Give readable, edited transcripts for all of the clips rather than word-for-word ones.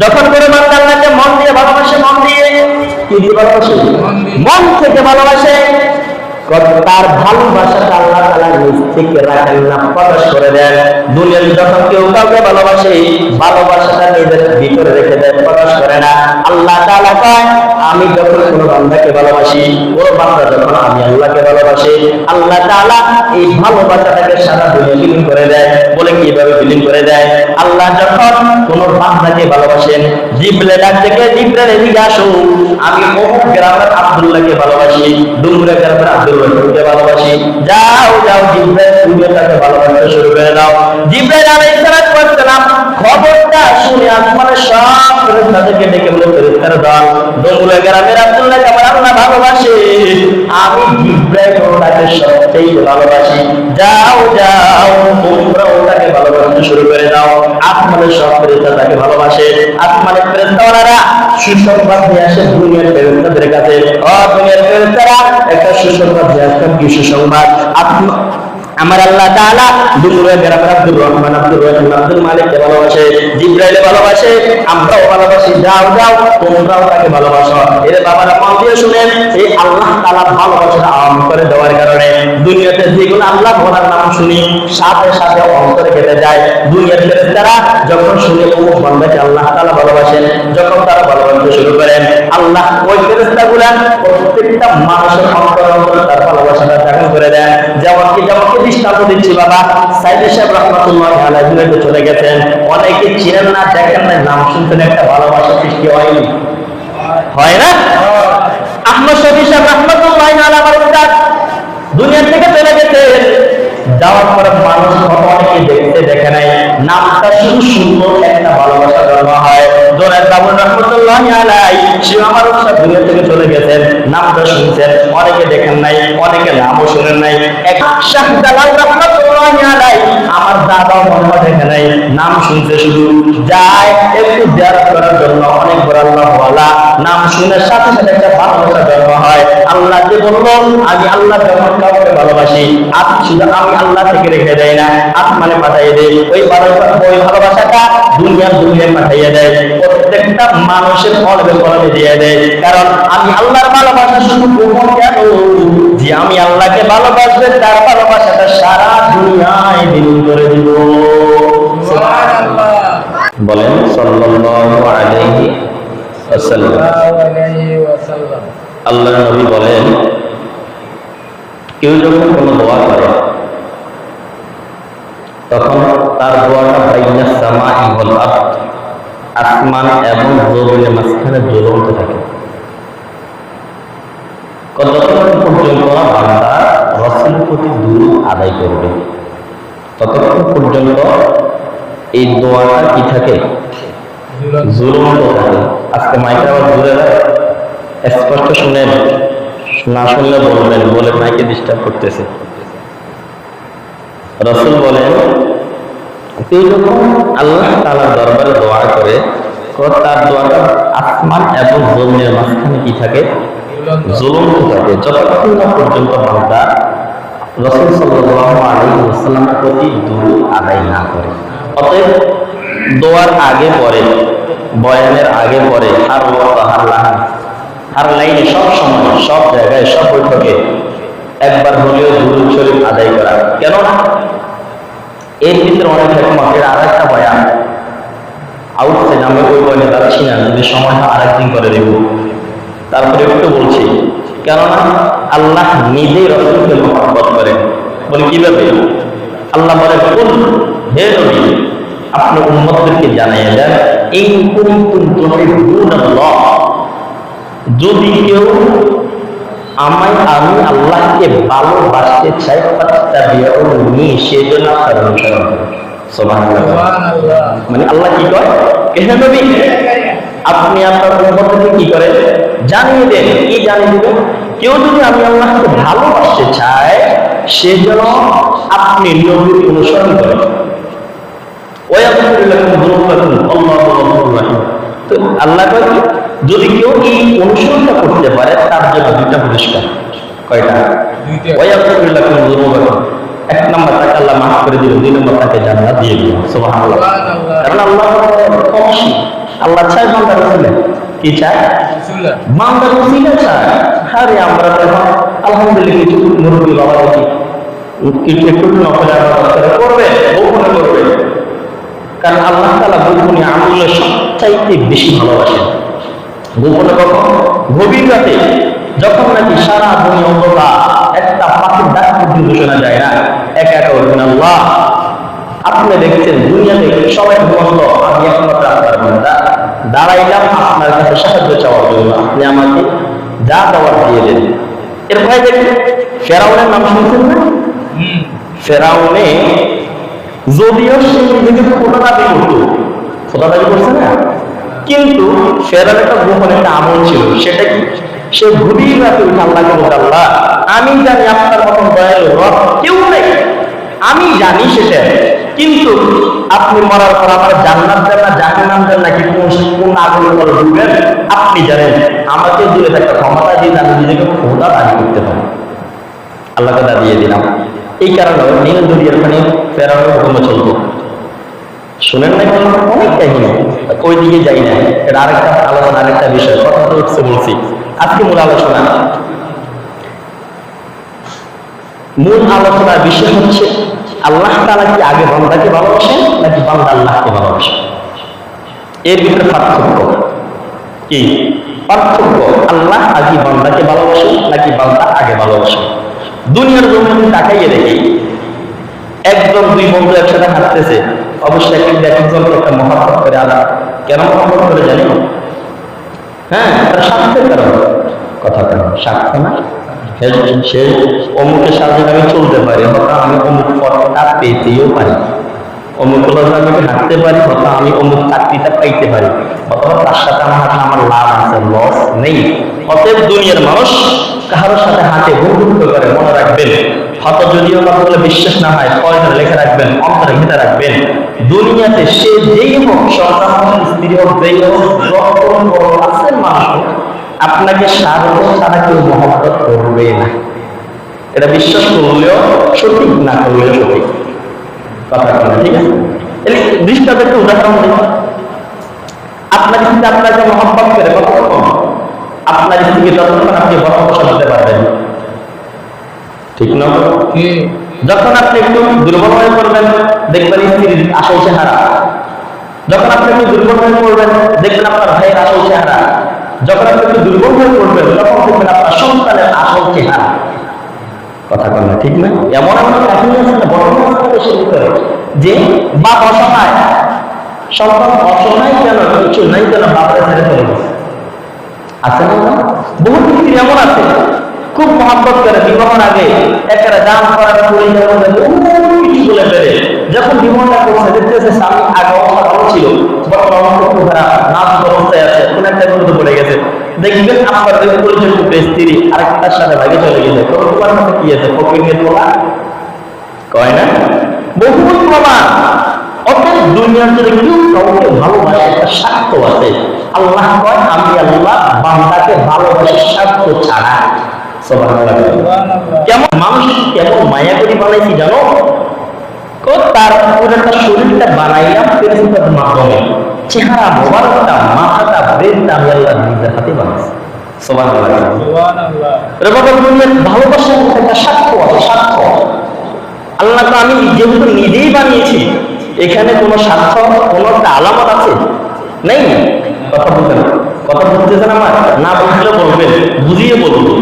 যখন করে বান্দা আল্লাহকে মন দিয়ে ভালোবাসে, মন দিয়ে কি দিয়ে ভালোবাসে? মন থেকে ভালোবাসে। তার ভালোবাসাটা আল্লাহ তাআলা নিজ থেকে রাখেন না, প্রকাশ করে দেন। দুনিয়ায় যখন কেউ কাউকে ভালোবাসে, ভালোবাসাটা নিজের ভিতরে রেখে দেয়, প্রকাশ করে না। আল্লাহ তাআলা কয়, আমি যখন কোনো বান্দাকে ভালোবাসি, ওই বান্দা যখন আমি আল্লাহকে ভালোবাসি, আল্লাহ তাআলা এই ভালোবাসাটাকে সারা দুনিয়া বিলীন করে দেয়। বলে কিভাবে বিলীন করে দেয়? আল্লাহ যখন কোন বান্দাকে ভালোবাসেন, জিবরিল ডাক থেকে, জিবরিল এদিকে আসো, আমি অমুক গ্রামের আব্দুল্লাহকে ভালোবাসি, ডুমরা গ্রামের আব্দুল্লাহকে ভালোবাসি, যাও যাও জিবরিল তুমি তাকে ভালোবাসতে শুরু করে দাও। জিবরিল আলাইহিস সালাম খবরটা শুনে আসমানের সব ফেরেশতাদেরকে ডেকে বলে, ফেরেশতারা দাও, ডুমরা গ্রামের আব্দুল্লাহকে আমার আল্লাহ ভালোবাসে, আমি জিবরিল ওটাকে সবচেয়ে ভালোবাসি, যাও যাও তোমরা ওটাকে ভালোবাসতে শুরু করে দাও। আসমানের সব ফেরেশতা তাকে ভালোবাসে। আসমানের ফেরেশতারা সুসংবাদ নিয়ে আসে দুনিয়ার ফেরেশতাদের কাছে। ও দুনিয়ার ফেরেশতারা, একটা সুসংবাদ নিয়ে আসেন। কি সুসংবাদ? আমার আল্লাহ তাআলা দুমরা গ্রামের আব্দুর রহমান, আব্দুর রহিম, আব্দুল মালিককে ভালোবাসে, জিবরাইল ভালোবাসে, আমরাও ভালোবাসি, যাও যাও তোমরাও তাকে ভালোবাসো। এর বাবারা মন দিয়ে শুনেন, এই আল্লাহ তাআলা ভালোবাসাটা আম করে দেওয়ার কারণে দুনিয়াতে যেগুলো আল্লাহ বলার নাম শুনি, সাথে সাথে অন্তরে কেটে যায়। দুনিয়ার ফেরেশতারা যখন শুনে অমুক বান্দাকে আল্লাহ তাআলা ভালোবাসেন, যখন তারা ভালোবাসতে শুরু করেন, আল্লাহ ওই ফেরেশতাগুলো প্রত্যেকটা মানুষের অন্তরে তার ভালোবাসাটা জাগরণ করে দেন। যেমন কি দৃষ্টান্ত দিচ্ছি বাবা, সাইদি সাহেব রাহমাতুল্লাহি আলাইহি দুনিয়াতে চলে গেছেন, অনেকে চিনেন না, দেখেন না, নাম শুনতেন, একটা ভালোবাসা সৃষ্টি হয়নি? হয় না? আহমদ শফি সাহেব রাহমাতুল্লাহি আলাইহি দুনিয়া থেকে চলে গেছেন, যাওয়ার পরে মানুষ অনেকে দেখতে দেখে নাই, নামটা শুধু সুন্দর একটা ভালোবাসা জন্ম হয়। দোরাদ বাবুর রাহমাতুল্লাহি আলাইহি সে আমার সাথে দুনিয়া থেকে চলে গেছেন, নামটা শুনছেন, অনেকে দেখেন নাই, অনেকে নামও শুনেন নাই। এক শাহজালাল রাহমাতুল্লাহি আলাইহি আমার দাদাও মনে দেখে নাই, নাম শুনছে শুধু, যায় একটু জিয়ারত করার জন্য, অনেক বড় আল্লাহ ওয়ালা, নাম শুনে সাথে সাথে একটা ভালোবাসা জন্ম হয়। আল্লাহ যে বলল, আমি আল্লাহ যখন কাউকে ভালোবাসি, শুধু আমি আল্লাহ থেকে রেখে দেয় না, আসমানে পাঠিয়ে দেয়। ওই ভালোবাসাটা দুনিয়ায় পাঠিয়ে দেয়, প্রত্যেকটা মানুষের কলবে কলবে দিয়ে দেয়। কারণ আমি আল্লাহর ভালোবাসা শুধু গোপন কেন, যে আমি আল্লাহকে ভালোবাসবে, তার ভালোবাসাটা সারা দুনিয়ায় বিলীন করে দিব। সুবহানাল্লাহ বলেন সাল্লাল্লাহু আলাইহি ওয়াসাল্লাম। আল্লাহর নবী বলেন, কেউ যখন কোনো দোয়া করে, তখন তার দোয়াটা বাইনা সামাই ওয়াল আরদ, আসমান এবং জমিনের মাঝখানে ঝুলন্ত থাকে। যতক্ষণ পর্যন্ত বান্দা রাসূলের প্রতি দুরূদ আদায় করবে, ততক্ষণ পর্যন্ত এই দোয়াটা কি থাকে? ঝুলন্ত থাকে। আজকে মাইকে আবার ঘুরে যায়, স্পষ্ট শুনেন, না শুনলে বলবেন, বলে মাইকে ডিস্টার্ব করতেছে। রাসূল বলেন, কেউ যখন আল্লাহ তাআলার দরবারে দোয়া করে, তার দোয়াটা আসমান এবং জমিনের মাঝখানে কি থাকে? ঝুলন্ত থাকে, যতক্ষণ না পর্যন্ত বান্দা রাসূল সাল্লাল্লাহু আলাইহি ওয়াসাল্লামের প্রতি দুরূদ আদায় না করে। অতএব দোয়ার আগে পরে, বয়ানের আগে পরে, আর লাইনে সব সময়, সব জায়গায়, সব বৈঠকে একবার হলেও দুরূদ শরীফ আদায় করা। কেন? এর ভিতরে অনেক হিকমত। আর একটা বয়ান আউটসাইড, আমি ওই বয়ানে যাচ্ছি না, যদি সময় আরেকদিন করে দেব। তারপরে একটু বলছি, কেননা আল্লাহ নিজেই রাসূলকে মহব্বত করেন। বলে কিভাবে? আল্লাহ বলে, কুল হে নবী, আপনি উম্মতদেরকে জানিয়ে দেন, ইন কুনতুম তুহিব্বুনাল্লাহ, যদি কেউ আমি আল্লাহকে ভালোবাসতে চাই, ফাত্তাবিউনি, সেজন্য আপনার অনুসরণ করুন। সুবহানাল্লাহ। মানে আল্লাহ কি কয়? হে নবী, আপনি আপনার উম্মতকে কি করেন? জানিয়ে দেন। কি জানিয়ে দেবেন? কেউ যদি আমি আল্লাহকে ভালোবাসতে চায়, সেজন্য আপনি নবীর অনুসরণ করেন। ওয়ায়াগফির লাকুম যুনুবাকুম, আল্লাহু গফুরুর রহিম। তো আল্লাহ কয় কি? যদি কেউ এই অনুসরণটা করতে পারে, তার জন্য দুইটা পুরস্কার। কয়টা? ওয়ায়াগফির লাকুম যুনুবাকুম। এক নম্বর তাকে আল্লাহ মাফ করে দিবেন, দুই নম্বর তাকে জান্নাত দিয়ে দিবেন। সুবহানাল্লাহ। কারণ আল্লাহ আল্লাহ চায় বান্দার উসিলা, কি চায়? বান্দার উসিলা চায়। আরে আমরা তো আলহামদুলিল্লাহ কিছু মুরব্বী বাবা দেখি কিছু একটু নকল করবে, গোপনে করবে, কারণ আল্লাহ তাআলা গোপনে আমলের সবচাইতে বেশি ভালোবাসেন। গোপনে কখন? গভীর রাতে, যখন নাকি সারা দুনিয়া অন্ধকার, একটা পাখির ডাক পর্যন্ত শোনা যায় না, একা একা বলবেন আল্লাহ। আপনি দেখছেন দুনিয়াতে সবাই ঘুমালো, আমি একমাত্র আপনার বান্দা দাঁড়াইলাম আপনার কাছে সাহায্য চাওয়ার জন্য, আপনি আমাকে যা দেওয়ার দিয়ে দেন। এর ভয় দেখেন ফেরাউনের নাম শুনছেন না? ফেরাউনে যদিও সে নিজেকে খোদা দাবি করতো, খোদা দাবি করছে না, কিন্তু ফেরাউনের একটা গোপন একটা আমল ছিল। সেটা কি? সে গভীর রাতে উঠে আল্লাহকে বলতে, আল্লাহ আমি জানি আপনার মতন দয়ালু রব কেউ নেই, আমি জানি সেটা, কিন্তু আপনি মরার পর আমার জান্নাত দেন না জাহান্নাম দেন নাকি কোন আগুনের তলে ডুবেন আপনি জানেন, আমাকে দূরে একটা ক্ষমতা দিয়ে আমি নিজেকে খোদা দাবি করতে পারি। আল্লাহকে দাঁড়িয়ে দিলাম। এই কারণে নীল দরিয়ার পানি ফেরাউনের হুকুমে চলতো। শুনেন না অনেক কাহিনী, ওই দিকে যাই না, এটা আরেকটা আলোচনা, আরেকটা বিষয়, কথা তো উঠছে বলছি। আজকে মূল আলোচনা, মূল আলোচনার বিষয় হচ্ছে আল্লাহ তাআলা কি আগে বান্দাকে ভালোবাসেন নাকি বান্দা আল্লাহকে ভালোবাসে? এর ভিতরে পার্থক্য কি? পার্থক্য আল্লাহ আগে বান্দাকে ভালোবাসে নাকি বান্দা আগে ভালোবাসে? দুনিয়ার জমিনে তাকাইয়ে দেখি, একজন দুই বন্ধু একসাথে হাঁটতেছে, অবশ্যই একজনকে একটা মহব্বত করে। আল্লাহ কেন মহব্বত করে জানি? হ্যাঁ, তার স্বার্থের কারণ। কথা কেন? স্বার্থ না, সে অমুকের সাথে আমি চলতে পারি, হয়তো আমি অমুক পথটা পেতেও পারি, অমুক আমি হাঁটতে পারি, হয়তো আমি অমুক চাকরিটা পাইতে পারি, অথবা তার সাথে আমার হাতে আমার লাভ আছে, লস নেই। অতএব দুনিয়ার মানুষ কারোর সাথে হাতে বন্ধুত্ব করে, মনে রাখবেন, হয়তো যদিও কথা বলে বিশ্বাস না হয়, পয়সা লেখা রাখবেন, অন্তরে ঘেঁটে রাখবেন, দুনিয়াতে সে যেই হোক, সন্তান হোক, স্ত্রী হোক, যেই হোক, যত বড় আছেন মানুষ, আপনাকে স্বার্থ ছাড়া কেউ মহব্বত করবে না। এটা বিশ্বাস করলেও সঠিক, না করলেও সঠিক। কথা বলে ঠিক আছে? দৃষ্টান্ত একটা উদাহরণ দিই। আপনার স্ত্রী আপনাকে মহব্বত করে কতক্ষণ? আপনার স্ত্রীকে যতক্ষণ আপনি ভালোবাসা দিতে পারবেন, ঠিক না? যখন আপনি একটু দুর্বল হয়ে পড়বেন, দেখবেন স্ত্রীর আসল চেহারা। যখন আপনি একটু দুর্বল হয়ে পড়বেন, দেখবেন আপনার ভাইয়ের আসল চেহারা। যখন আপনি একটু দুর্বল হয়ে পড়বেন, তখন দেখবেন আপনার সন্তানের আসল চেহারা। কথা বল না, ঠিক না? এমন এমন কাহিনী আছে না বর্তমান দেশের ভিতরে, যে বাপ অসহায়, সন্তান অসহায়, কেন কিছু নাই, কেন বাপরে ছেড়ে চলে গেছে। আছে না? বহু স্ত্রী এমন আছে, খুব মহব্বত করে, বিবাহের আগে একটা দাম করার কিছু বলে ফেলে, যখন বিবাহটা করছে দেখতেছে স্বামী আগে অবস্থা ভালো ছিল, বর্তমান অবস্থা খুব খারাপ, নাচ অবস্থায় আছে, কোন একটা গুরুত্ব পড়ে গেছে, দেখবেন আপনার পরিচয় স্ত্রী আরেকটার সাথে ভাগে চলে গেছে। তোমার মধ্যে কি আছে? ফকিরের বলা কয় না, বহু প্রমাণ। অতএব দুনিয়ার যদি কেউ কাউকে ভালোবাসে, একটা স্বার্থ আছে। আল্লাহ কয়, আমি আল্লাহ বান্দাকে ভালোবাসি স্বার্থ ছাড়া। কেমন মানুষ কেমন মায়া করে বানাইছি জানো? তার পুরোটা শরীরটা বানাইলাম ফেরেশতার মাধ্যমে, চেহারা মোবারকটা, মাথাটা, ব্রেনটা আমি আল্লাহ নিজের হাতে বানাইছি। ভালোবাসার একটা স্বার্থ আছে, স্বার্থ। আল্লাহ তো আমি যেহেতু নিজেই বানিয়েছি, এখানে কোনো স্বার্থ, কোনো একটা আলামত আছে নেই? কথা বলতেন, কথা বলতেছেন আমার না, বুঝলে বলবেন, বুঝিয়ে বলবো।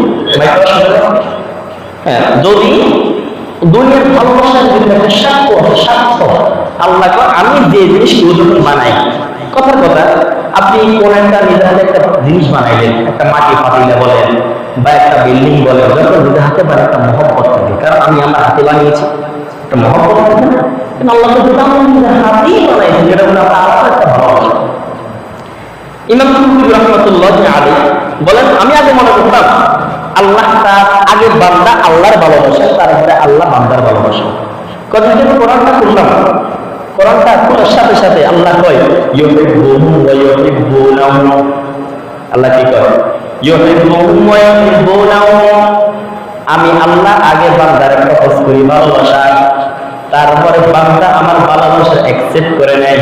হ্যাঁ, যদি দুনিয়ার ভালোবাসার জন্য একটা স্বার্থ আছে, স্বার্থ। আল্লাহ আমি যে জিনিস যখন বানাই, কথার কথা, আপনি কোন একটা নিজের হাতে একটা জিনিস বানাইলেন, একটা মাটি পাতিলা বলেন বা একটা বিল্ডিং বলেন, যখন নিজের হাতে বানায় একটা মহব্বত থাকে, কারণ আমি আমার হাতে বানিয়েছি, একটা মহব্বত থাকে না? আল্লাহ তো নিজের হাতেই বানাইছেন, যেটা বলে আপনার একটা ভালোবাসা। ইমাম কুরতুবী রাহমাতুল্লাহ আলাইহি বলেন, আমি আগে মনে করতাম আল্লাহ তার আগে বান্দা আল্লাহর ভালোবাসা, তারপরে আল্লাহ বান্দার ভালোবাসা। কথাটা কোরআনটা করলাম, কোরআনটা খোলার সাথে সাথে আল্লাহ কয় ইউহিব্বুহুম ওয়া ইউহিব্বুনাহু। আল্লাহ কি কয়? ইউহিব্বুহুম ওয়া ইউহিব্বুনাহু। আমি আল্লাহ আগে বান্দার প্রপোজ করি ভালোবাসা, তারপরে বান্দা আমার ভালোবাসা অ্যাকসেপ্ট করে নেয়।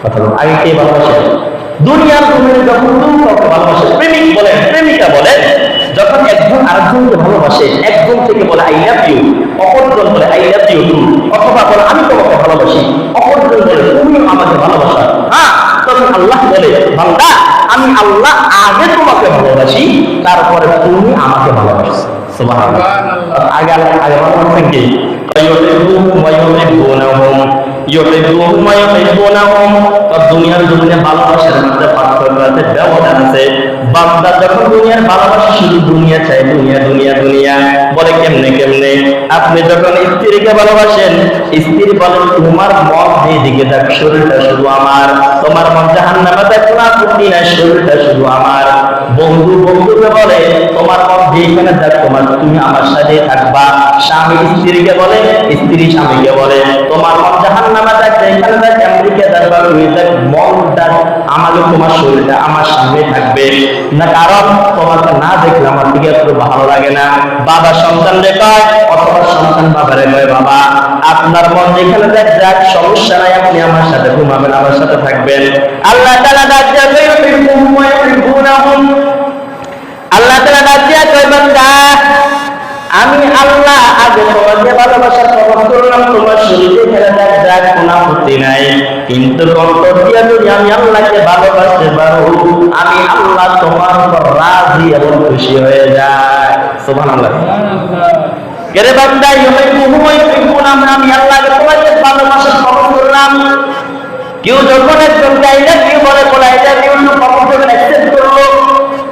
কথা বল, আগে কে ভালোবাসে? দুনিয়ার জমিনে যখন তুমি কাউকে ভালোবাসে, প্রেমিক বলেন প্রেমিকা বলেন, যখন একজন আরেকজনকে ভালোবাসে, একজন থেকে বলে আই লাভ ইউ, অপরজন বলে আই লাভ ইউ টু, অথবা বলে আমি তোমাকে ভালোবাসি, অপরজন বলে তুমি আমাকে ভালোবাসা, হ্যাঁ, তখন আল্লাহ বলে বান্দা আমি আল্লাহ আগে তোমাকে ভালোবাসি, তারপরে তুমি আমাকে ভালোবাসো। সুবহানাল্লাহ। আগে আল্লাহ আগে ভালোবাসেন কি? দুনিয়ার জমিনে ভালোবাসার মধ্যে পার্থক্য আছে, ব্যবধান আছে। বান্দা যখন দুনিয়ার ভালোবাসা শুধু দুনিয়া চাই, দুনিয়া দুনিয়া দুনিয়া বলে কেমনে কেমনে। আপনি যখন স্ত্রীকে ভালোবাসেন, স্ত্রী বলে তোমার মন এইদিকে যাক, শরীরটা শুধু আমার, তোমার মন জাহান্নামে যাক, কোনো আপত্তি নাই, শরীরটা শুধু আমার। বন্ধু বন্ধুকে বলে তোমার মন যেখানে যাক, তোমার তুমি আমার সাথে থাকবা। স্বামী স্ত্রীকে বলে, স্ত্রী স্বামীকে বলে তোমার মন জাহান্নামে যাক, যেখানে যাক, আমেরিকা যাক বা যাক, মনটা আমাকে, তোমার শরীরটা আমার সামনে থাকবে না, কারণ তোমাকে না দেখলে আমার দিকে একটু ভালো লাগে না। বাবা সন্তানকে কয়, অথবা সন্তান বাবারে কয় বাবা আপনার মন যেখানে যাক যাক, সমস্যা নাই, আপনি আমার সাথে ঘুমাবেন, আমার সাথে থাকবেন। আল্লাহ তাআলা ডাক দিয়া কয় আল্লাহ তাআলা ডাক দিয়া কয় বান্দা আমি আল্লাহ আগে তোমাকে ভালোবাসার প্রকাশ করলাম, তোমার শরীরে ফেলে যাক যাক, কোনো আপত্তি নাই, কিন্তু অন্তর দিয়া যদি আমি আল্লাহকে ভালোবাসতে পারো, আমি আল্লাহ তোমার উপর রাজি এবং খুশি হয়ে যায়। সুবহানাল্লাহ। কেরে বান্দা আমি আল্লাহকে তোমাকে ভালোবাসার প্রকাশ করলাম। কেউ যখন একজন চাইলে কেউ বলে বলে এটা কেউ প্রকাশ যখন অ্যাকসেপ্ট করলো,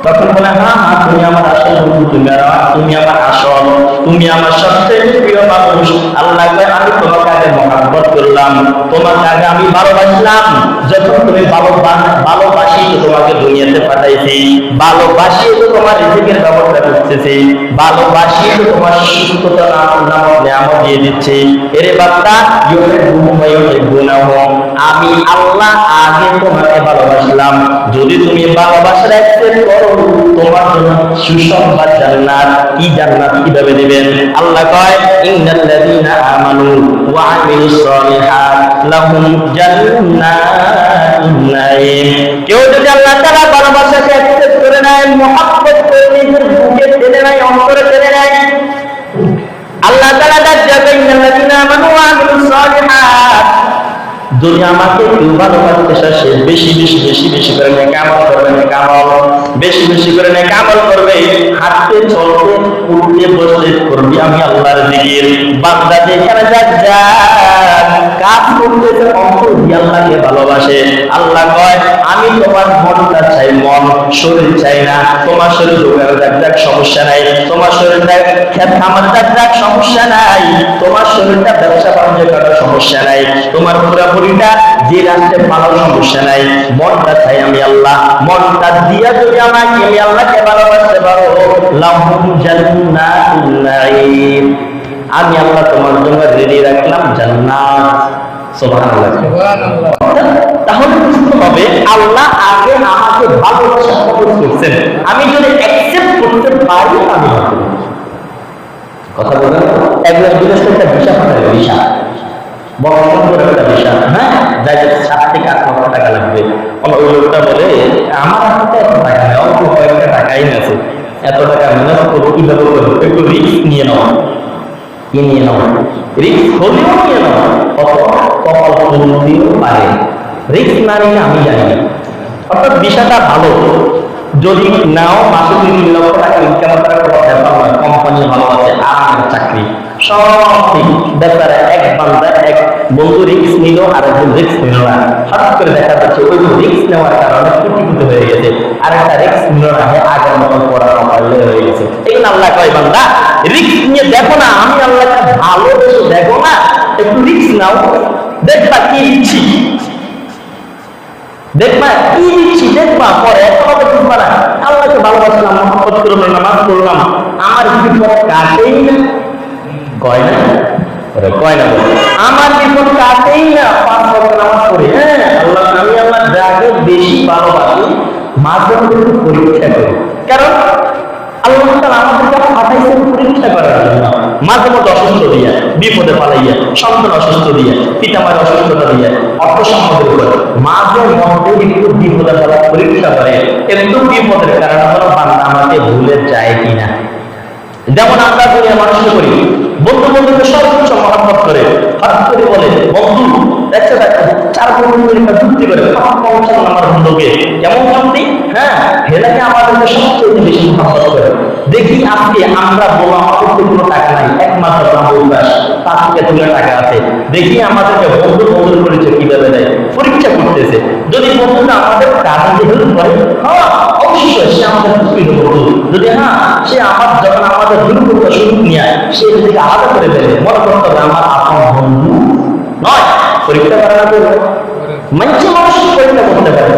তখন বলে হ্যাঁ হ্যাঁ তুমি আমার আসল বন্ধু, তুমি আমার আসল, তুমি আমার সবচেয়ে প্রিয় মানুষ। আল্লাহ কয় আমি তোমাকে আগে মহব্বত করলাম, তোমাকে আগে আমি ভালোবাসলাম। যখন তুমি ভালোবাসি তো তোমাকে দুনিয়াতে পাঠাইছি, ভালোবাসি তো তোমার রিজিকের ব্যবস্থা করতেছি, ভালোবাসি তো তোমার সুস্থতা নামক নিয়ামত দিয়ে দিচ্ছি। এরে বান্দা আমি আল্লাহ আগে তোমাকে ভালোবাসলাম। যদি তুমি ভালোবাসার অ্যাকসেপ্ট করো, তোমার জন্য সুসংবাদ জান্নাত। কি জান্নাত কিভাবে দিবেন? আল্লাহ কয় ইন্নাল্লাযীনা আমানু ওয়া আমিলুস সলিহাত লাহুম জান্নাতুন নাঈম। কেউ যদি আল্লাহ তাআলা ভালোবাসাকে অ্যাকসেপ্ট করে নেয়, মুহাব্বত করে নিজের বুকে টেনে নেয়, অন্তরে টেনে নেয়, আল্লাহ তাআলা ডাকবে ইন্নাল্লাযীনা আমানু ওয়া আমিলুস সলিহাত। যদি আমাকে কেউ ভালোবাসতে চায়, সে বেশি বেশি বেশি বেশি করে নেক আমল করবে, নেক আমল বেশি বেশি করে নেক আমল করবে, হাঁটতে চলতে উঠতে বসতে করবি আমি আল্লাহর জিকির। বান্দা যেখানে যাক যাক, কাজ করতেছে অন্তর দিয়ে আল্লাহকে ভালোবাসে। আল্লাহ কয় আমি তোমার মনটা চাই, মন শরীর চাই না। তোমার শরীর দোকানে যাক যাক, সমস্যা নাই, তোমার শরীরটা খেত খামার যাক যাক, সমস্যা নাই, তোমার শরীরটা ব্যবসা বাণিজ্য করার সমস্যা নাই, তোমার পুরাপুরিটা যে রাস্তায় পালার সমস্যা নাই, মনটা চাই আমি আল্লাহ। মনটা দিয়া যদি আমাকে আমি আল্লাহকে ভালোবাসতে পারো, লাহুম জান্নাতুন নাঈম, আমি আল্লাহ তোমার জন্য রেডি রাখলাম জান্নাত। সুবহানাল্লাহ। তাহলে বুঝতে হবে আল্লাহ আগে আমাকে ভালোবাসা প্রকাশ করছেন, আমি যদি অ্যাকসেপ্ট করতে পারি আমি হবে। কথা বলেন, একবার বিদেশ থেকে ভিসা পাঠাবে, ভিসা বড় সুন্দর একটা ভিসা, হ্যাঁ, যাই 7 থেকে 8 লক্ষ টাকা লাগবে। ওই লোকটা বলে আমার হাতে এত টাকা নেই, অল্প কয়েকটা টাকাই আছে, এত টাকা ম্যানেজ করবো কিভাবে করবো? একটু রিস্ক নিয়ে নেওয়া, কি নিয়ে নেওয়া, রিস্ক হলেও নিয়ে নেওয়া, কত কপাল উন্নতিও পারে, রিস্ক না নিলে আমি জানি না। অর্থাৎ বিষয়টা ভালো, যদি নাও মাসে 2-3 লক্ষ টাকা ইনকাম করার পর ব্যাপার, কোম্পানি ভালো আছে, আরামের চাকরি, সব ঠিক। ব্যাপারে এক বান্দা এক বন্ধু রিস্ক নিল, আর একজন রিস্ক নিল না, হঠাৎ করে দেখা যাচ্ছে ওই রিস্ক নেওয়ার কারণে কুটিকুটি হয়ে গেছে, আর একটা রিস্ক নিল না, আগের মতন পড়ানো হয়ে গেছে। এই আল্লাহ কয় বান্দা রিস্ক নিয়ে দেখো না, আমি আল্লাহকে ভালোবেসে দেখো না, একটু রিস্ক নাও, দেখবা কি ইচ্ছি, দেখবা কি দিচ্ছি, দেখবা পরে এত বুঝবা না। আল্লাহকে ভালোবাসলাম, মহব্বত করলাম, নামাজ পড়লাম, আমার বিপদ কাটেই না, কয় না, কয় না, আমার বিপদ কাটেই না, 5 ওয়াক্ত নামাজ পড়ি, হ্যাঁ আল্লাহ আমি আমার যাকে বেশি ভালোবাসি মাঝে মধ্যে একটু পরীক্ষা করি, কারণ আল্লাহ তাআলা আমাদেরকে পাঠাইছেন পরীক্ষা করার জন্য। মাঝে মধ্যে অসুস্থ দিয়া, বিপদে পালাইয়া, সন্তান অসুস্থ দিয়া, পিতামাতা অসুস্থতা দিয়া, অর্থ সম্পদের উপর মাঝে মধ্যে একটু বিপদে পালা পরীক্ষা করে। একটু বিপদের কারণে হলো বান্দা আমাকে ভুলে যায় কিনা। যেমন আমরা দুনিয়া মানুষকে করি, বন্ধু বন্ধুকে সর্বোচ্চ মহব্বত করে, হঠাৎ করে বলে বন্ধু দেখছো দেখো 4 বন্ধু একটা যুক্তি করে আমার বন্ধুকে কেমন যুক্তি, হ্যাঁ হেলাকে আমাদেরকে সবচেয়ে বেশি মহব্বত করে। দেখি আজকে আমরা বলা আমাদের কোনো টাকা নাই, একমাত্র উল্লাস তার থেকে তুলে টাকা আছে, দেখি আমাদেরকে বন্ধু বন্ধুর পরিচয় কিভাবে দেয়, পরীক্ষা করতেছে। যদি বন্ধুটা আমাদের কাজে হেল্প করে, হ্যাঁ অবশ্যই সে আমাদের প্রিয় বন্ধু। যদি হ্যাঁ সে যখন আমাদের দুর্বলতা সুযোগ নিয়ে সে যদি আলাদা করে দেয়, মনে করতে হবে আমার আপন বন্ধু নয়। পরীক্ষা করা না করবে মানুষ পরীক্ষা করতে পারে।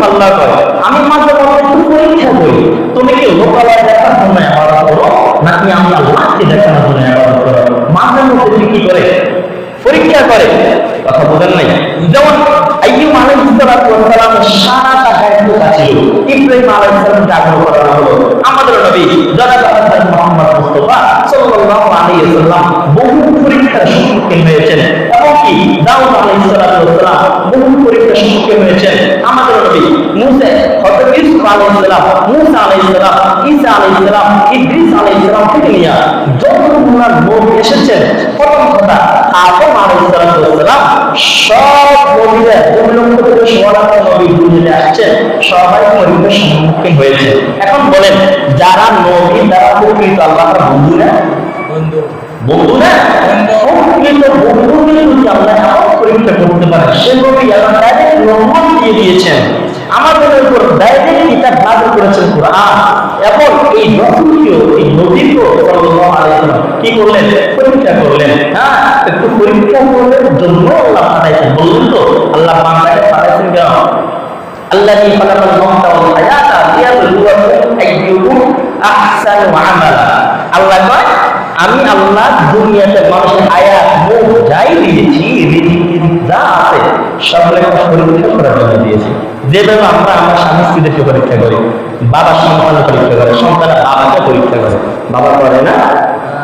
আল্লাহ করে আমি মাঝে মধ্যে একটু পরীক্ষা করি, তুমি কি লোকালয় দেখার জন্য আবাদত করো নাকি আমি আল্লাহকে দেখানোর জন্য আবাদত করো? মাঝে মধ্যে কি করে পরীক্ষা করে, কথা বলেন নাই। যেমন আইয়ুব আলাইহিস সালাম সারাটা দায়িত্ব ছিল, ইব্রাহিম আলাইহিস সালামকে আগ্রহ করানো হলো। আমাদের নবী জনাব হযরত মুহাম্মদ মুস্তাফা সাল্লাল্লাহু আলাইহি ওয়াসাল্লাম বহু পরীক্ষার সম্মুখীন হয়েছেন, এমনকি দাউদ আলাইহিস সালাম বহু পরীক্ষার সম্মুখীন হয়েছেন। আমাদের নবী মুসা, হযরত ইউসুফ আলাইহিস সালাম, মুসা আলাইহিস সালাম, ঈসা আলাইহিস সালাম, ইদ্রিস আলাইহিস সালাম থেকে নিয়ে যতগুলো নবী এসেছেন, প্রথম কথা আদম আলাইহিস সালাম সব নবীরা 2 লক্ষ থেকে 1.5 লাখ নবী দুনিয়াতে আসছেন, সবাই পরীক্ষার সম্মুখীন হয়েছে। এখন বলেন যারা নবী তারা প্রকৃত আল্লাহর বন্ধু না? বন্ধু না? প্রকৃত বন্ধুকে যদি আল্লাহ এমন পরীক্ষা করতে পারে, সে নবী আল্লাহ ডাইরেক্ট রহমত দিয়ে দিয়েছেন, আমাদের উপর ডাইরেক্ট কিতাব নাযিল করেছেন কুরআন। এবং এই রাসূলকেও এই নবীকেও সাল্লাল্লাহু আলাইহি ওয়াসাল্লাম কি করলেন? পরীক্ষা করলেন। হ্যাঁ একটু পরীক্ষা করলেন জন্য আল্লাহ পাঠাইছেন। বলুন তো আল্লাহ বান্দাকে পাঠাইছেন কেন? আল্লাযী খালাকাল মাউতা ওয়াল হায়াতা লিয়াবলুয়াকুম আইয়ুকুম আহসানু আমালা। আল্লাহ কয় আমি আল্লাহ দুনিয়াতে মানুষের হায়াত মুখ যাই দিয়েছি, রিজিক যা আছে সবগুলো পরীক্ষা করার জন্য দিয়েছি। যেভাবে আমরা আমার স্বামী স্ত্রীদেরকে পরীক্ষা করি, বাবা সন্তানের পরীক্ষা করে, সন্তানের বাবাকে পরীক্ষা করে, বাবা করে না?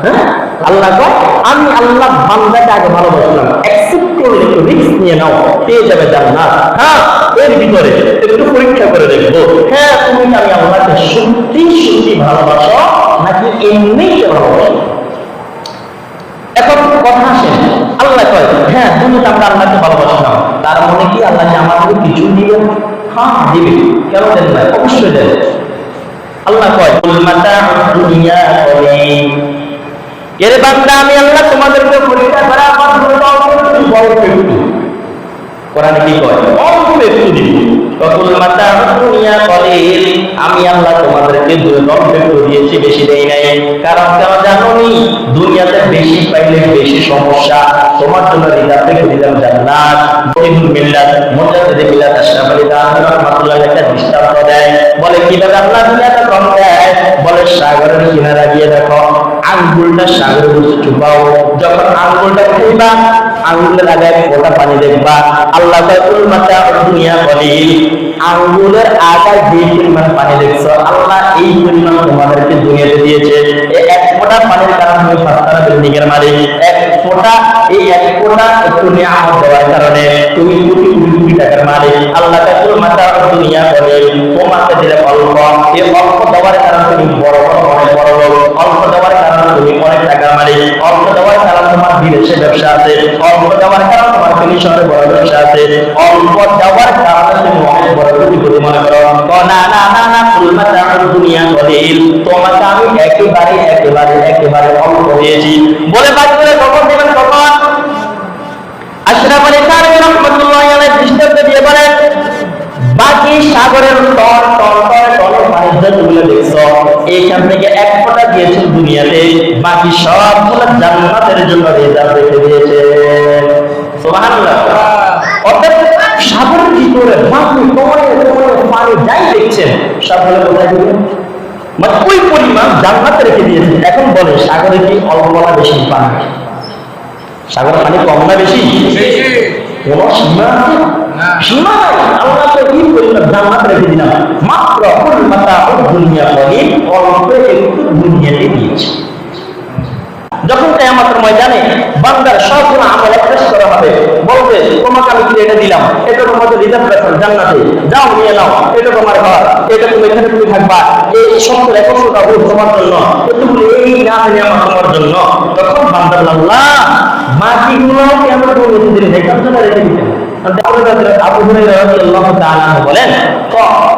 হ্যাঁ আল্লাহ কয় আমি আল্লাহ বান্দাকে আগে ভালোবাসলাম, অ্যাকসেপ্ট করলে একটু রিস্ক নিয়ে নাও, পেয়ে যাবে জান্নাত। হ্যাঁ এর ভিতরে একটু পরীক্ষা করে দেখবো, হ্যাঁ তুমি আমি আল্লাহকে সত্যি সত্যি ভালোবাসো নাকি এমনি ভালোবাসো। এখন কথা আসে, আল্লাহ কয় হ্যাঁ তুমি আমরা আল্লাহকে ভালোবাসলাম, তার মনে কি আল্লাহ আমাদের কিছু দিবেন? হ্যাঁ দিবে, কেন দেন না? অবশ্যই দেন। আল্লাহ কয় কুল মাতাউদ দুনিয়া কলিল, এর বান্দা আমি আল্লাহ তোমাদেরকে পরীক্ষা করা আমার জন্য অল্প একটু, কোরআনে কি কয়? অল্প একটু দিব। কুল মাতাউদ দুনিয়া কলিল, আমি আল্লাহ তোমাদেরকে অল্প একটু দিয়েছি, বেশি দেই নাই। কারণ কেন জানো নি? দুনিয়াতে বেশি পাইলে বেশি সমস্যা। তোমার জন্য রিজার্ভ থেকে দিলাম জান্নাত। ইবনুল মিল্লাত মুজাদ্দিদ মিল্লাত আশরাফ আলী থানভী রাহমাতুল্লাহ একটা দৃষ্টান্ত দেয়, বলে কিভাবে আল্লাহ দুনিয়াতে কম দেয়। বলে সাগরের কিনারা গিয়ে দেখো, আঙ্গুলটা সাগরের মধ্যে চুপাও, যখন আঙ্গুলটা খাইবা আঙ্গুলের আগে ফোঁটা পানি দেখবা। আল্লাহ কুল মাতাউদ দুনিয়া কলিল, আঙ্গুলের আগায় যে পরিমাণ পানি দেখছো আল্লাহ এই পরিমাণ তোমাদেরকে দুনিয়াতে দিয়েছে। এই এক ফোঁটা পানির কারণে তুমি 5তলা বিল্ডিং এর মালিক। এক ফোঁটা, এই এক ফোঁটা একটু নিয়ামত দেওয়ার কারণে তুমি কোটি কোটি টাকার মালিক। আল্লাহ কুল মাতাউদ দুনিয়া কলিল, তোমাকে দিলে অল্প, এই অল্প দেওয়ার কারণে তুমি বড় বড় অনেক বড় লোক, অল্প দেওয়ার কারণে তুমি অনেক টাকার মালিক, অল্প দেওয়ার কারণে তোমার বিদেশে ব্যবসা আছে, অল্প দেওয়ার কারণে তোমার শহরে বড় ব্যবসা আছে, অল্প দেওয়ার কারণে তুমি অনেক বড় কোটিপতি মনে করো। না না না না, কুল মাতাউদ দুনিয়া কলিল, তোমাকে আমি একেবারে একেবারে একেবারে অল্প দিয়েছি। বলে বাকি করে কখন দেবেন? কখন? আশরাফ আলী থানভী রাহমাতুল্লাহি আলাইহি দৃষ্টান্ত দিয়ে বলেন বাকি সাগরের তল তল তল তল পানিতে তুলে দেখছো, এইখান থেকে এক ফোঁটা দিয়েছে দুনিয়াতে, বাকি সবগুলো জান্নাতের জন্য রিজার্ভ রেখে দিয়েছে। সুবহানাল্লাহ। অর্থাৎ সাগরের ভিতরে বাকি তোমার পানি যাই দেখছেন সবগুলো কোথায় দিবেন? মানে ওই পরিমাণ জান্নাতে রেখে দিয়েছে। এখন বলে সাগরে কি অল্প না বেশি পানি? সাগরের পানি কম না বেশি? কোন সীমা আছে? সীমা নাই। আল্লাহ তো কি পরিমাণ জান্নাত রেখে দিলাম, মাত্র কুল মাতাউদ দুনিয়া কলিল, অল্প একটু দুনিয়াতে দিয়েছে। যখন কিয়ামতের ময়দানে বান্দার সবগুলো আমল পেশ করা হবে, বলবে তোমাকে আমি কি এটা দিলাম, এটা তোমাদের রিজার্ভ রাখলাম জান্নাতে, যাও নিয়ে নাও, এটা তোমার ঘর, এটা তুমি এখানে তুমি থাকবা, এই 70-100টা ভোট তোমার জন্য, তুমি এই না নিয়ামত তোমার জন্য। তখন বান্দা আল্লাহ বাকিগুলো কেমন দুনিয়াতে দিলেন, এখান থেকে রেখে দিতেন। আবু হুরায়রা রাদিয়াল্লাহু তাআলা বলেন,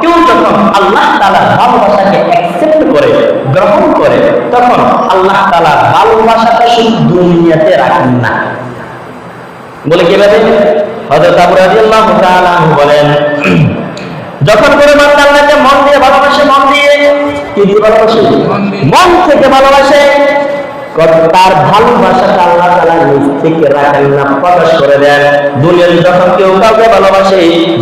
কেউ যখন আল্লাহ তাআলার ভালোবাসাকে অ্যাকসেপ্ট করে, গ্রহণ করে, তখন আল্লাহ তাআলার ভালোবাসাটা শুধু দুনিয়াতে রাখেন না। বলে কিভাবে? হযরত আবু রাদিয়াল্লাহু তাআলা বলেন, যখন করে বান্দা আল্লাহকে মন দিয়ে ভালোবাসে, মন দিয়ে কি দিয়ে ভালোবাসে? মন থেকে ভালোবাসে, তার ভালোবাসাটা আল্লাহ তাআলা নিজ থেকে রাখেন না, প্রকাশ করে দেন। দুনিয়াতে যখন কেউ কাউকে ভালোবাসে,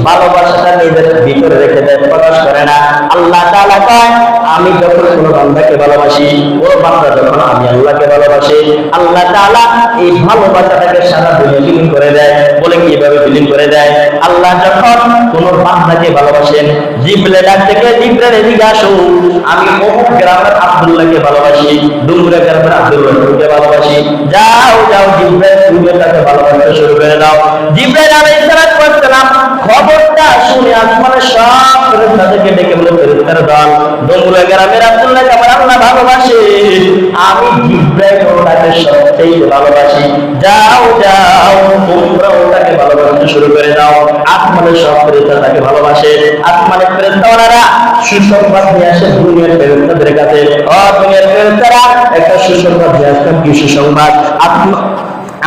ভালোবাসাটা নিজের ভিতরে রেখে দেয়, প্রকাশ করে না। আল্লাহ তাআলা কয়, আমি যখন কোনো বান্দাকে ভালোবাসি, ওই বান্দা যখন আমি আল্লাহকে ভালোবাসি, আল্লাহ তাআলা এই ভালোবাসাটাকে সারা দুনিয়া বিলীন করে দেয়। বলে কিভাবে বিলীন করে দেয়? আল্লাহ যখন কোনো বান্দাকে ভালোবাসেন, জিবরিল ডাক থেকে, জিবরিল এদিকে আসো, আমি অমুক গ্রামের আব্দুল্লাহকে ভালোবাসি, ডুমরা গ্রামের আব্দুল্লাহকে ভালোবাসি, যাও যাও জিবরিল তুমি তাকে ভালোবাসতে শুরু করে দাও। জিবরিল আলাইহিস সালাম খবরটা শুনে আসমানের সব ফেরেশতাদেরকে ডেকে বলে, ফেরেশতার দল, ডুমরা গ্রামের আব্দুল্লাহকে আমার আল্লাহ ভালোবাসে, আমি জিবরিল ওটাকে সবচেয়ে ভালোবাসি, যাও যাও তোমরাও তাকে ভালোবাসতে শুরু করে দাও। আসমানের সব ফেরেশতা তাকে ভালোবাসে। আসমানের ফেরেশতারা সুসংবাদ নিয়ে আসে দুনিয়ার ফেরেশতাদের কাছে, ও দুনিয়ার ফেরেশতারা একটা সুসংবাদ নিয়ে আসতাম। কি সুসংবাদ?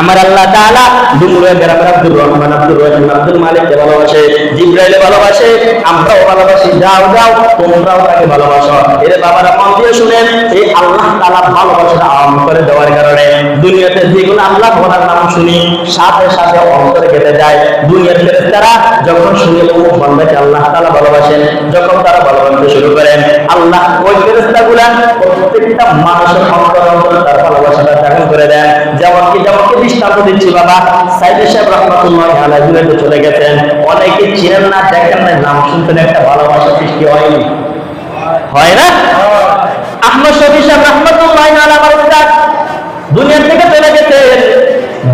আমার আল্লাহ তাআলা ডুমরা গ্রামের আব্দুর রহমান, আব্দুর রহিম, আব্দুল মালিককে ভালোবাসে, জিবরাইল ভালোবাসে, আমরাও ভালোবাসি, যাও যাও তোমরাও তাকে ভালোবাসো। এর বাবারা মন দিয়ে শুনেন, এই আল্লাহ তাআলা ভালোবাসাটা আম করে দেওয়ার কারণে দুনিয়াতে যেগুলো আল্লাহ বলার নাম শুনি, সাথে সাথে অন্তরে কেটে যায়। দুনিয়ার ফেরেশতারা যখন শুনে ও বান্দাকে আল্লাহ তাআলা ভালোবাসেন, যখন তারা ভালোবাসতে শুরু করেন, আল্লাহ ওই ফেরেশতাগুলা প্রত্যেকটা মানুষের অন্তরে তার ভালোবাসাটা জাগরণ করে দেন। যেমন কি দৃষ্টান্ত দিচ্ছি বাবা, সাইদি সাহেব রাহমাতুল্লাহি আলাইহি দুনিয়াতে চলে গেছেন, অনেকে চিনেন না, দেখেন না, নাম শুনতেন, একটা ভালোবাসা সৃষ্টি হয়নি, হয় না? আহমদ শফি সাহেব রাহমাতুল্লাহি আলাইহি আমার উস্তাদ দুনিয়া থেকে চলে গেছেন,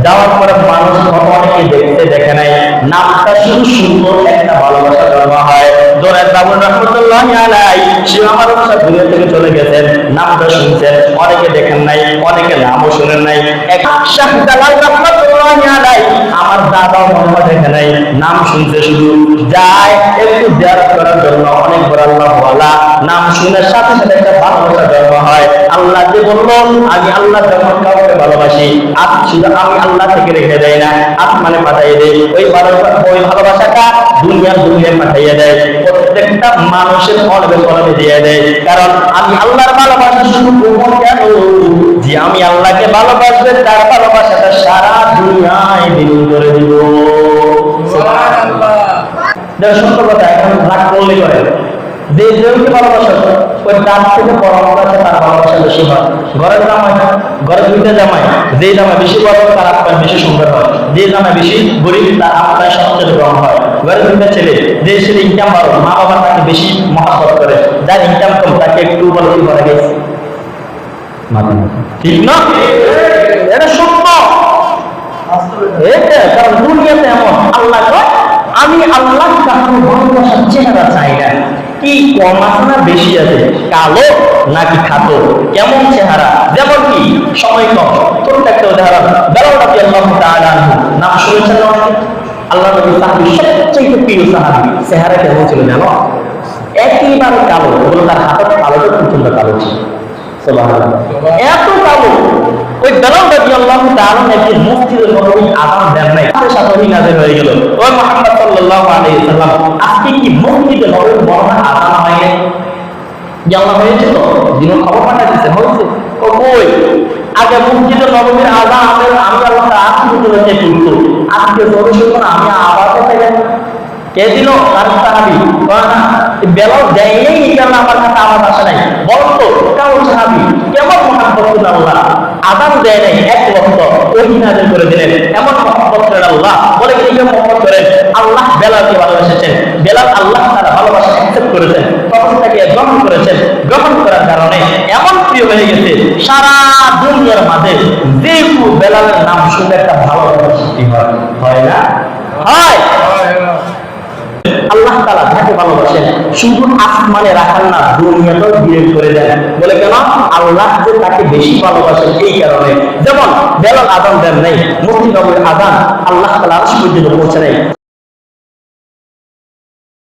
যাওয়ার পরে মানুষ অনেকে দেখতে দেখে নাই, নামটা শুধু সুন্দর একটা ভালোবাসা জন্ম হয়। দোরাদ বাবু রাহমাতুল্লাহি আলাইহি সে আমার উস্তাদ দুনিয়া থেকে চলে গেছেন, নামটা শুনছেন, অনেকে দেখেন নাই, অনেকে নামও শুনেন নাই। এক শাহ জালাল রাহমাতুল্লাহি আলাইহি আমার দাদাও মনে দেখে নাই, নাম শুনছে, শুধু যায় একটু জিয়ারত করার জন্য। অনেক বড় আল্লাহ ওয়ালা, নাম শুনে সাথে সাথে একটা ভালোবাসা জন্ম হয়। আল্লাহ যে বললো, আমি আল্লাহ যখন কাউকে ভালোবাসি, শুধু আমি আল্লাহ থেকে রেখে দেয় না, আসমানে পাঠিয়ে দেয়। ওই ভালোবাসাটা দুনিয়ায় পাঠিয়ে দেয়, প্রত্যেকটা মানুষের কলবে কলবে দিয়ে দেয়। কারণ আমি আল্লাহর ভালোবাসা শুধু প্রমাণ কেন যে আমি আল্লাহকে ভালোবাসবে, তার ভালোবাসাটা সারা দুনিয়ায় বিলীন করে দিব। সুবহানাল্লাহ। সত্য কথা, এখন রাগ করলে করে যে জনকে ভালোবাসা, ওই তার থেকে বড় ভালোবাসা, তার ভালোবাসা বেশি হয়। ঘরের জামাই, ঘরে দুইটা জামাই, যে জামাই বেশি বড় তার আত্মায় বেশি সুন্দর হয়, যে জামাই বেশি গরিব তার আত্মায় সবচেয়ে কম হয়। ঘরে দুইটা ছেলে, যে ছেলে ইনকাম বড়, মা বাবা তাকে বেশি মহব্বত করে, যার ইনকাম কম তাকে একটু বলে কি করা গেছে, ঠিক না? এটা সত্য। কারণ দুনিয়াতে এমন আল্লাহ আমি আল্লাহ কারণ ভালোবাসার চেহারা চাই না, কি কম আছে না বেশি আছে, কালো নাকি খাটো, কেমন চেহারা, যেমন কি সময় কম। ছোট্ট একটা উদাহরণ, বেলাল রাদিয়াল্লাহু তাআলা আনহু নাম শুনেছেন অনেকে? আল্লাহ নবী সাহাবী, সবচেয়ে প্রিয় সাহাবী, চেহারা কেমন ছিল জানো? একেবারে কালো, বলে তার হাতের কালোটা প্রচন্ড কালো ছিল। সুবহানাল্লাহ, এত কালো। ওই বেলাল রাদিয়াল্লাহু তাআলা একটি মসজিদে নববী আযান দেন নাই, সাথে সাথে নাযিল হয়ে গেল, ওই মুহাম্মদ সাল্লাল্লাহু আলাইহি সাল্লাম আজকে কি মসজিদে নববী বড় আযান হয় নাই? যে আল্লাহ হয়েছে তো দিন খবর পাঠাইছে, হয়েছে ও কই? আগে মসজিদে নববীর আযান আমি আল্লাহ তাআলা তুলতে তুলতো, আজকে জোরে শুনবো না, আমি আবার থেকে কে দিল? তার সাহাবী। বেলাল দেয়নি, কেন আমার কাছে আওয়াজ আসে নাই? বলতো কেমন সাহাবী, কেমন মহাব্বত আল্লাহ, আযান দেয় নাই, এক ওয়াক্ত ওহী নাযিল করে দিলেন, এমন মহাব্বত করেন আল্লাহ। বলে কি মহব্বত করেন? আল্লাহ বেলালকে ভালোবেসেছেন, বেলাল আল্লাহ তাআলা ভালোবাসা অ্যাকসেপ্ট করেছেন, তখন তাকে গ্রহণ করেছেন। গ্রহণ করার কারণে সারা দুনিয়ার মাঝে যে বেলালের নাম শুনে একটা ভালোবাসা সৃষ্টি হয়, হয় না? হয়। আল্লাহ তাআলা যাকে ভালোবাসেন শুধু আসমানে রাখার না, দুনিয়াতেও বিলীন করে দেন। বলে কেন? আল্লাহ যে তাকে বেশি ভালোবাসেন এই কারণে। যেমন বেলাল আযান দেন নাই, মসজিদ নববীর আযান আল্লাহ তাআলা আরশ পর্যন্ত পৌঁছে নাই।